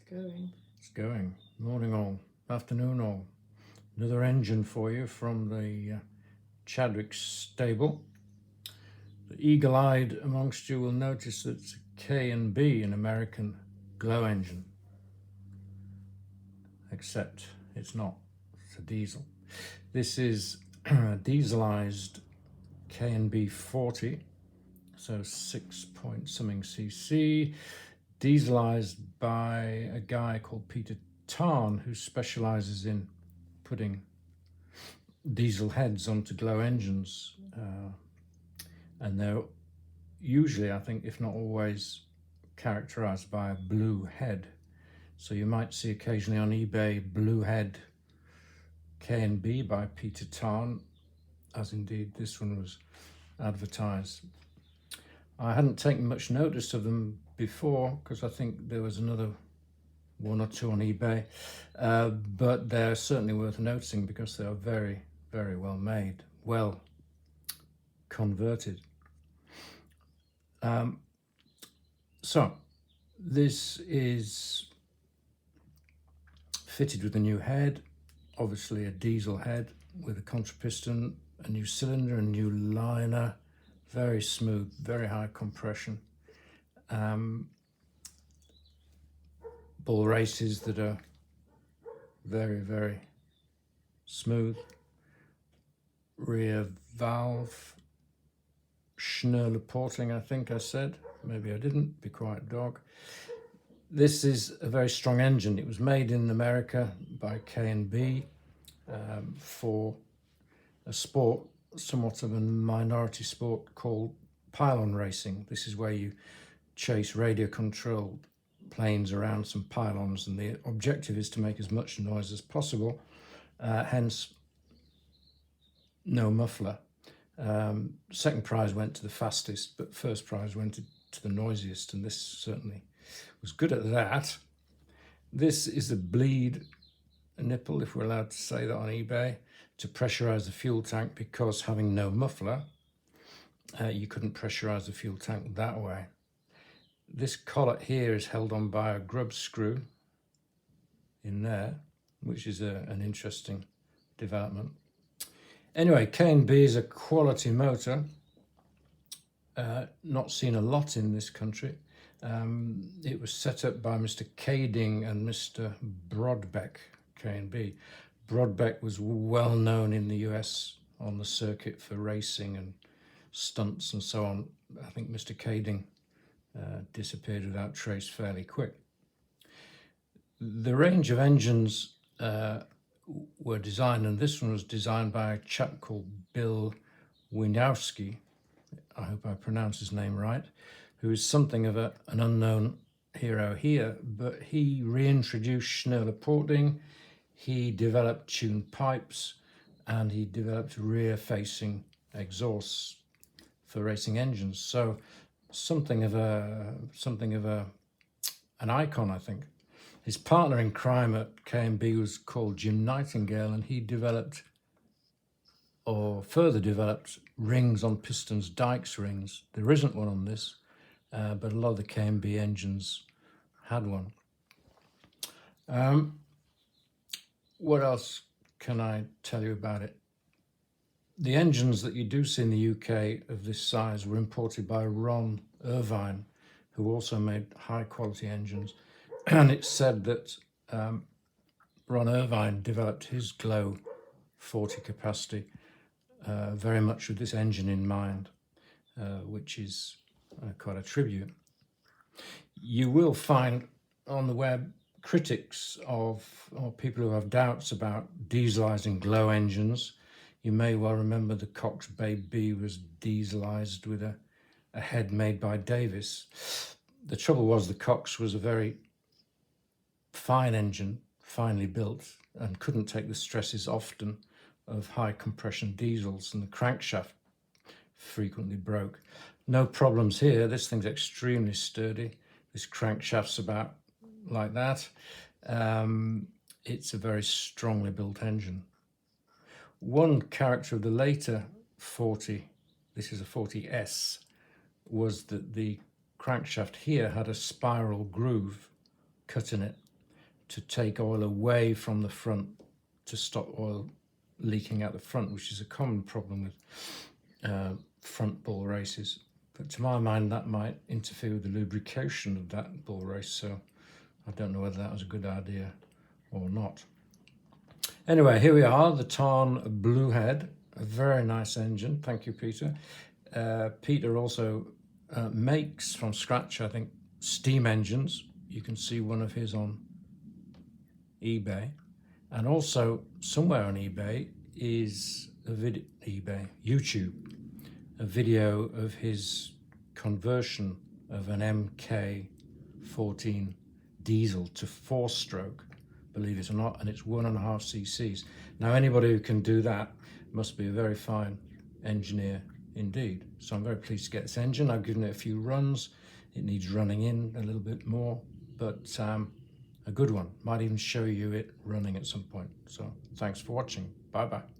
going. It's going. Morning all, afternoon all. Another engine for you from the Chadwick stable. The eagle-eyed amongst you will notice that it's a K&B, an American glow engine. Except it's not. It's a diesel. This is a dieselized K&B 40, so 6 point something cc, dieselized by a guy called Peter Tarn, who specializes in putting diesel heads onto glow engines, and they're usually, I think, if not always, characterized by a blue head. So you might see occasionally on eBay blue head K&B by Peter Tarn, as indeed this one was advertised. I hadn't taken much notice of them before because I think there was another one or two on eBay, but they're certainly worth noticing because they are very, very well made, well converted. So this is fitted with a new head, obviously a diesel head with a contrapiston, a new cylinder, a new liner, very smooth, very high compression. Ball races that are very, very smooth. Rear valve, Schnurler porting, I think I said. Maybe I didn't, be quiet dog. This is a very strong engine. It was made in America by K&B for a sport, somewhat of a minority sport called pylon racing. This is where you chase radio-controlled planes around some pylons, and the objective is to make as much noise as possible, hence no muffler. Second prize went to the fastest, but first prize went to the noisiest, and this certainly was good at that. This is a bleed nipple, if we're allowed to say that on eBay, to pressurize the fuel tank, because having no muffler, you couldn't pressurize the fuel tank that way. This collet here is held on by a grub screw in there, which is an interesting development. Anyway, K&B is a quality motor, not seen a lot in this country. It was set up by Mr. Cading and Mr. Brodbeck, K&B. Brodbeck was well known in the US on the circuit for racing and stunts and so on. I think Mr. Cading disappeared without trace fairly quick. The range of engines were designed, and this one was designed by a chap called Bill Wieniawski, I hope I pronounced his name right, who is something of an unknown hero here, but he reintroduced Schnurler porting, he developed tuned pipes, and he developed rear-facing exhausts for racing engines. So something of an icon, I think. His partner in crime at K&B was called Jim Nightingale, and he developed, or further developed, rings on pistons, Dykes rings. There isn't one on this, but a lot of the K&B engines had one. What else can I tell you about it? The engines that you do see in the UK of this size were imported by Ron Irvine, who also made high quality engines. And it's said that Ron Irvine developed his Glow 40 capacity very much with this engine in mind, which is quite a tribute. You will find on the web critics or people who have doubts about dieselizing Glow engines. You may well remember the Cox Babe B was dieselized with a head made by Davis. The trouble was the Cox was a very fine engine, finely built, and couldn't take the stresses often of high compression diesels, and the crankshaft frequently broke. No problems here. This thing's extremely sturdy. This crankshaft's about like that. It's a very strongly built engine. One character of the later 40, this is a 40S, was that the crankshaft here had a spiral groove cut in it, to take oil away from the front to stop oil leaking out the front, which is a common problem with front bull races. But to my mind, that might interfere with the lubrication of that bull race, so I don't know whether that was a good idea or not. Anyway, here we are, the Tarn Bluehead, a very nice engine. Thank you, Peter. Peter also makes from scratch, I think, steam engines. You can see one of his on eBay, and also somewhere on eBay is a YouTube, a video of his conversion of an MK14 diesel to 4-stroke, believe it or not, and it's 1.5 cc's. Now, anybody who can do that must be a very fine engineer indeed. So I'm very pleased to get this engine. I've given it a few runs. It needs running in a little bit more, but a good one. Might even show you it running at some point. So thanks for watching. Bye bye.